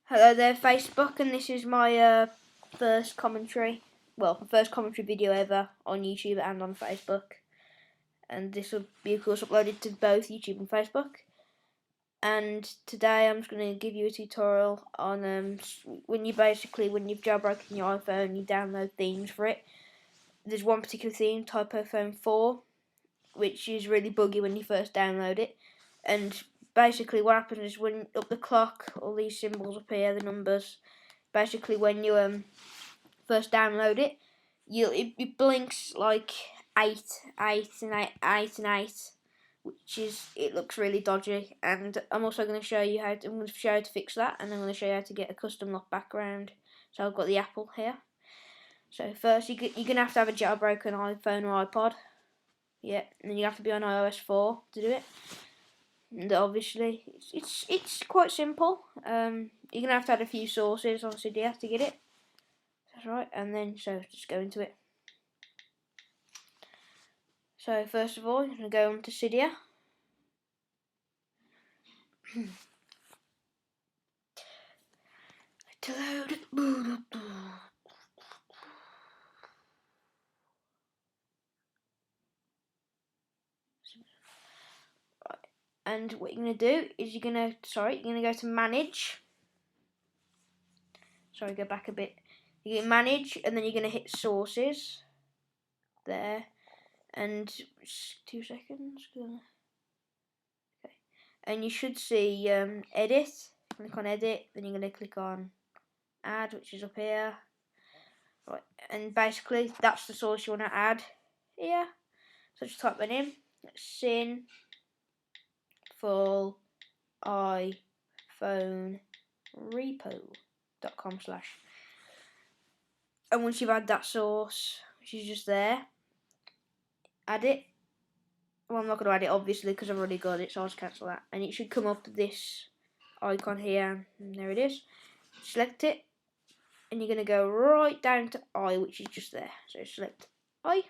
Hello there, Facebook, and this is my first commentary. Well, my first commentary video ever on YouTube and on Facebook. And this will be, of course, uploaded to both YouTube and Facebook. And today I'm just going to give you a tutorial on when you've jailbroken your iPhone, you download themes for it. There's one particular theme, Typophone 4, which is really buggy when you first download it. And basically what happens is when up the clock, all these symbols appear, the numbers. Basically when you first download it, it blinks like 8, 8 and 8, 8 and 8, which is, it looks really dodgy. And I'm also going to show you how to fix that, and I'm going to show you how to get a custom lock background. So I've got the Apple here. So first you're going to have a jailbroken iPhone or iPod. Yeah, and then you have to be on iOS 4 to do it. And obviously, it's quite simple. You're going to have a few sources on Cydia to get it. That's right, and then, so just go into it. So first of all, you're going to go onto Cydia. To load it. And what you're going to do is you're going to go to manage. Sorry, go back a bit. You get manage, and then you're going to hit sources. There. And 2 seconds. Okay. And you should see edit. Click on edit, then you're going to click on add, which is up here. Right, and basically that's the source you want to add here. So just type that in. Sin full iPhone repo.com/. And once you've had that source, which is just there, add it. Well, I'm not going to add it obviously because I've already got it, so I'll just cancel that. And it should come up this icon here, and there it is. Select it, and you're going to go right down to I, which is just there. So select I.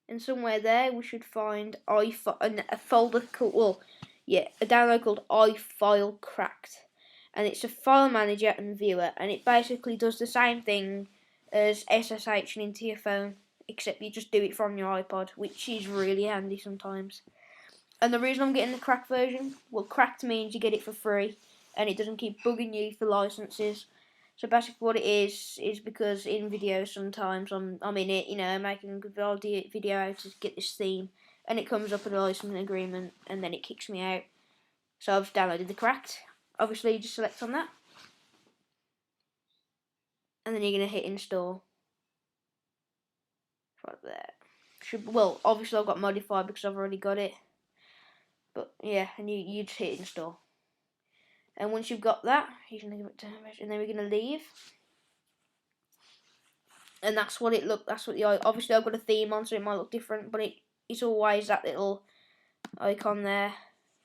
And somewhere there we should find a folder called, a download called iFile Cracked, and it's a file manager and viewer, and it basically does the same thing as SSHing into your phone, except you just do it from your iPod, which is really handy sometimes. And the reason I'm getting the cracked version, well, cracked means you get it for free, and it doesn't keep bugging you for licenses. So basically what it is because in videos sometimes I'm in it, making a video how to get this theme, and it comes up with a license agreement, and then it kicks me out. So I've downloaded the cracked. Obviously you just select on that, and then you're going to hit install. Right there. Well, obviously I've got modified because I've already got it. But yeah, and you just hit install. And once you've got that, you're going to give it to and then we're going to leave. And that's what it looked. That's what obviously I've got a theme on, so it might look different, but it's always that little icon there.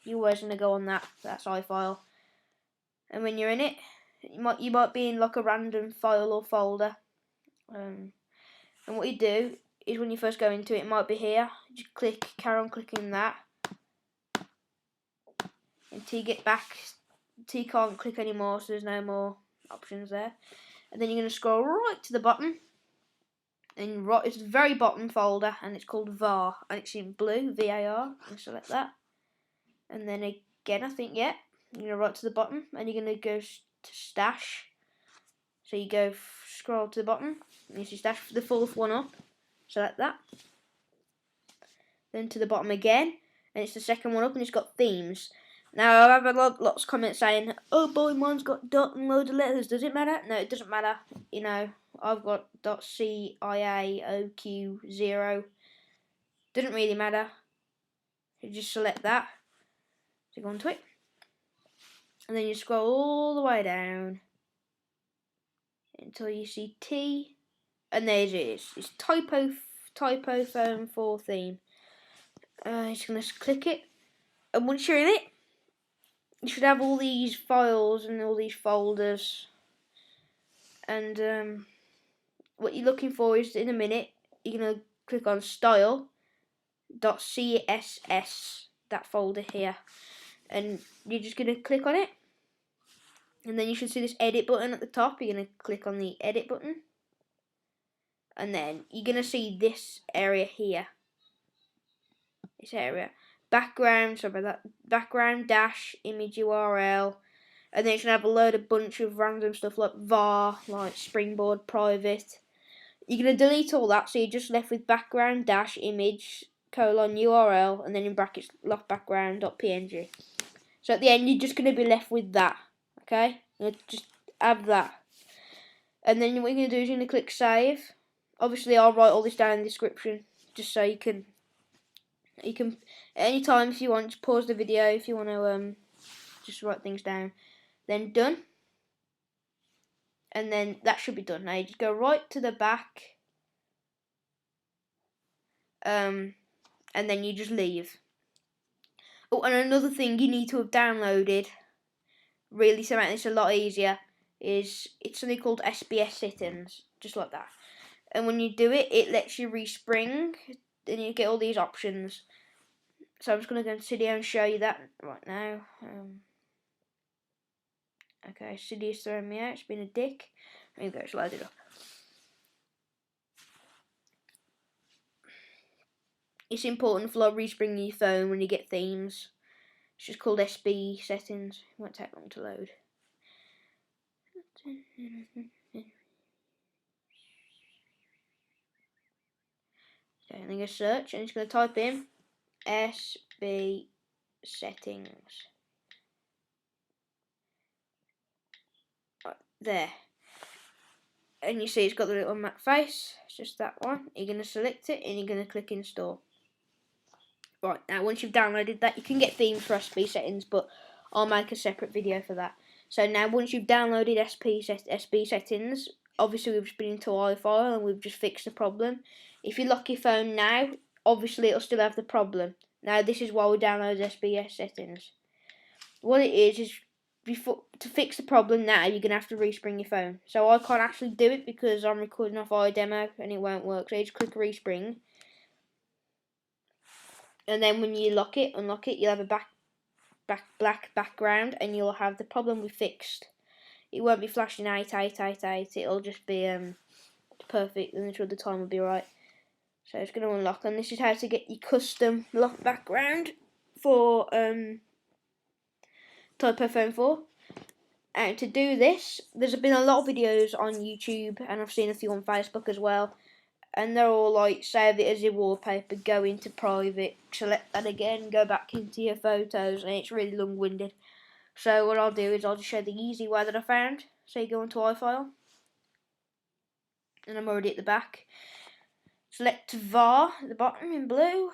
You're always gonna go on that. That's iFile. And when you're in it, you might be in like a random file or folder. And what you do is when you first go into it, it might be here. Just carry on clicking that until you get back. Until you can't click anymore, so there's no more options there. And then you're gonna scroll right to the bottom. And it's the very bottom folder, and it's called VAR, and it's in blue, VAR. And select that, and then again, I think you're gonna right to the bottom, and you're gonna go to stash. So you go scroll to the bottom, and you see stash, the fourth one up. Select that. Then to the bottom again, and it's the second one up, and it's got themes. Now I've had lots of comments saying, "Oh boy, mine's got dot and loads of letters. Does it matter?" No, it doesn't matter. I've got .ciaoq0. Doesn't really matter. You just select that. So go onto it, and then you scroll all the way down until you see T, and there it is. It's Typophone 4 theme. Just gonna click it, and once you're in it, you should have all these files and all these folders. And what you're looking for is, in a minute, you're gonna click on style.css, that folder here, and you're just gonna click on it, And then you should see this edit button at the top. You're going to click on the edit button. And then you're going to see this area here. This area. Background, sorry about that. Background dash image URL. And then it's going to have a load of bunch of random stuff like var, like springboard, private. You're going to delete all that, so you're just left with background dash image colon URL and then in brackets lockbackground.png. So at the end you're just going to be left with that. Okay? You're going to just have that. And then what you're going to do is you're going to click save. Obviously I'll write all this down in the description just so you can anytime if you want, just pause the video if you want to just write things down. Then done. And then that should be done. Now you just go right to the back. And then you just leave. Oh, and another thing you need to have downloaded, really to make this a lot easier, is it's something called SBS settings, just like that. And when you do it, it lets you respring, and you get all these options. So I'm just going to go into Cydia and show you that right now. Okay, Cydia's throwing me out, it's been a dick. There you go, it's loaded up. It's important for like respringing your phone when you get themes. It's just called SB settings. It won't take long to load. Okay, and then go search, and it's going to type in SB settings. Right there. And you see it's got the little map face. It's just that one. You're going to select it and you're going to click install. Right, now once you've downloaded that, you can get themes for SB settings, but I'll make a separate video for that. So now once you've downloaded SB settings, obviously we've just been into iFile and we've just fixed the problem. If you lock your phone now, obviously it'll still have the problem. Now this is why we download SBS settings. What it is to fix the problem now, you're going to have to respring your phone. So I can't actually do it because I'm recording off iDemo and it won't work. So you just click respring. And then when you unlock it, you'll have a black background and you'll have the problem we fixed. It won't be flashing 8888, it'll just be perfect and the time will be right. So it's going to unlock, and this is how to get your custom lock background for Typophone 4. And to do this, there's been a lot of videos on YouTube and I've seen a few on Facebook as well. And they're all like, save it as your wallpaper, go into private, select that again, go back into your photos, and it's really long-winded. So what I'll do is I'll just show the easy way that I found. So you go into iFile, and I'm already at the back. Select var at the bottom in blue,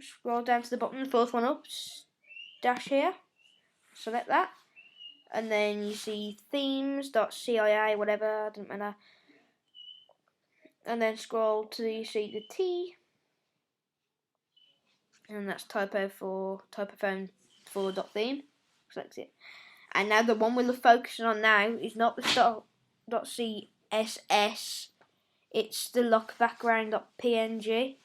scroll down to the bottom, the fourth one up, dash here, select that, and then you see themes.cia, whatever, doesn't matter. And then scroll to you see the T, and that's Typophone 4.theme. Select it. And now the one we're focusing on now is not the .css, it's the lockbackground.png.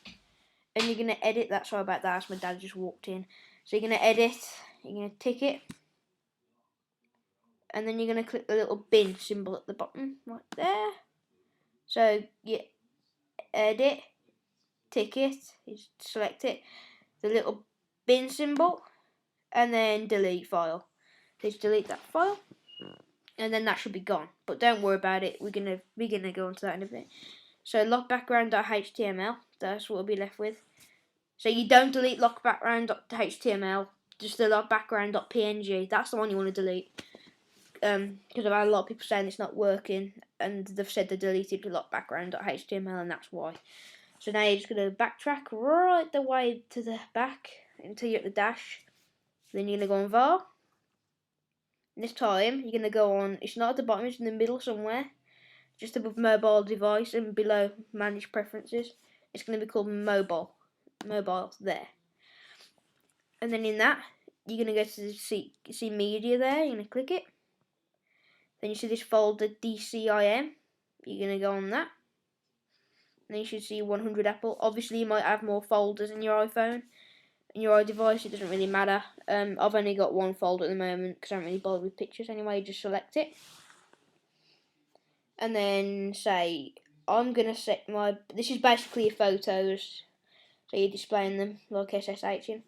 And you're gonna edit that. Sorry about that, as my dad just walked in. So you're gonna edit, you're gonna tick it, and then you're gonna click the little bin symbol at the bottom right there. So you edit, tick it, you select it, the little bin symbol, and then delete file. Just delete that file, and then that should be gone. But don't worry about it. We're gonna go into that in a bit. So lockbackground.html. That's what we'll be left with. So you don't delete lockbackground.html, just the lockbackground.png. That's the one you want to delete. Because I've had a lot of people saying it's not working, and they've said they deleted the lockbackground.html, and that's why. So now you're just going to backtrack right the way to the back until you're at the dash. Then you're going to go on var. This time you're going to go on, it's not at the bottom, it's in the middle somewhere, just above mobile device and below manage preferences. It's going to be called mobile there. And then in that, you're going to go to see media there, you're going to click it. Then you see this folder DCIM, you're going to go on that. And then you should see 100 Apple. Obviously you might have more folders in your iPhone. in your device, it doesn't really matter. I've only got one folder at the moment because I don't really bother with pictures anyway. Just select it, and then say I'm gonna set my. This is basically your photos, so you're displaying them like SSHing,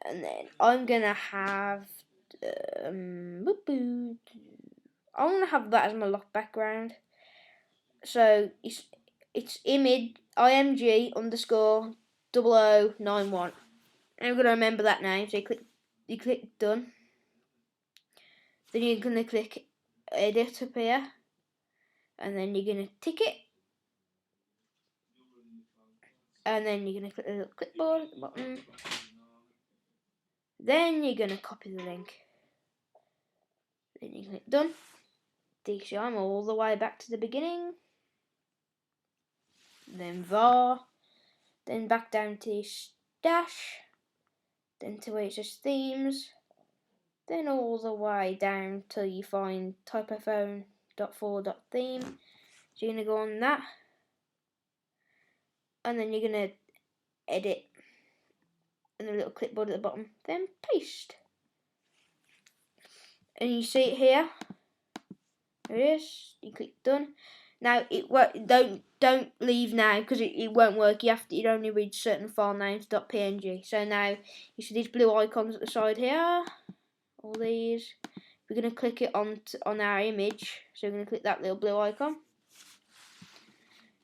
and then I'm gonna have. I'm gonna have that as my lock background. So it's img_0091. And I'm gonna remember that name. So you click done. Then you're gonna click edit up here, and then you're gonna tick it, and then you're gonna click the little clipboard at the bottom. Then you're gonna copy the link. Then you click done. Takes you all the way back to the beginning. Then var. Then back down to stash. Then to where it says themes. Then all the way down till you find typophone.4.theme. So you're gonna go on that. And then you're gonna edit. And a little clipboard at the bottom. Then paste. And you see it here. There it is. You click done. Now don't leave now because it won't work. You'd only read certain file names .png. So now you see these blue icons at the side here. All these. We're gonna click it on our image. So we're gonna click that little blue icon.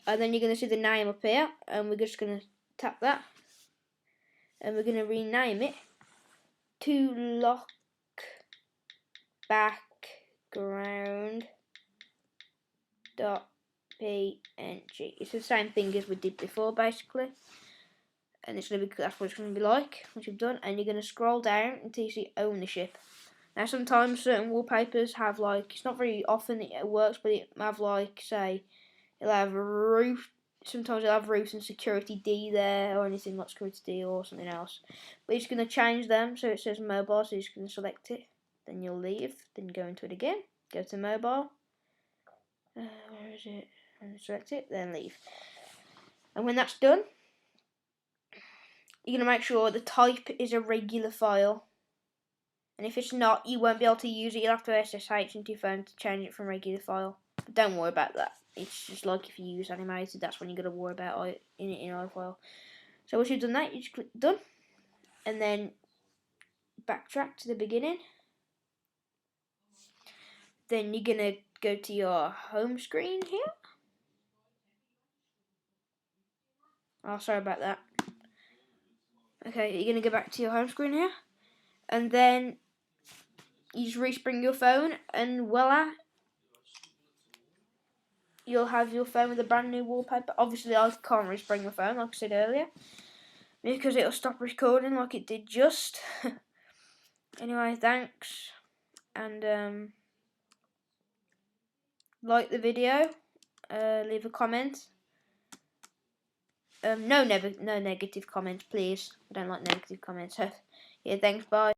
And then you're gonna see the name up here, and we're just gonna tap that. And we're gonna rename it to lock background .png. It's the same thing as we did before, basically, and it's gonna be that's what it's gonna be like once you've done. And you're gonna scroll down until you see ownership. Now, sometimes certain wallpapers have like it's not very often it works, but it have like say it'll have root. Sometimes it'll have root and security D there, or anything like security D or something else. But it's gonna change them so it says mobile. So you're just gonna select it. Then you'll leave. Then go into it again. Go to mobile. Where is it? And select it, then leave. And when that's done, you're going to make sure the type is a regular file. And if it's not, you won't be able to use it. You'll have to SSH into your phone to change it from regular file. But don't worry about that. It's just like if you use animated, that's when you're going to worry about it in iFile. So once you've done that, you just click done. And then backtrack to the beginning. Then you're going to go to your home screen here. Oh, sorry about that. Okay, you're going to go back to your home screen here. And then you just respring your phone, and voila, you'll have your phone with a brand new wallpaper. Obviously, I can't respring my phone, like I said earlier, because it'll stop recording like it did just. Anyway, thanks, and like the video, leave a comment. No negative comments, please. I don't like negative comments. Yeah, thanks, bye.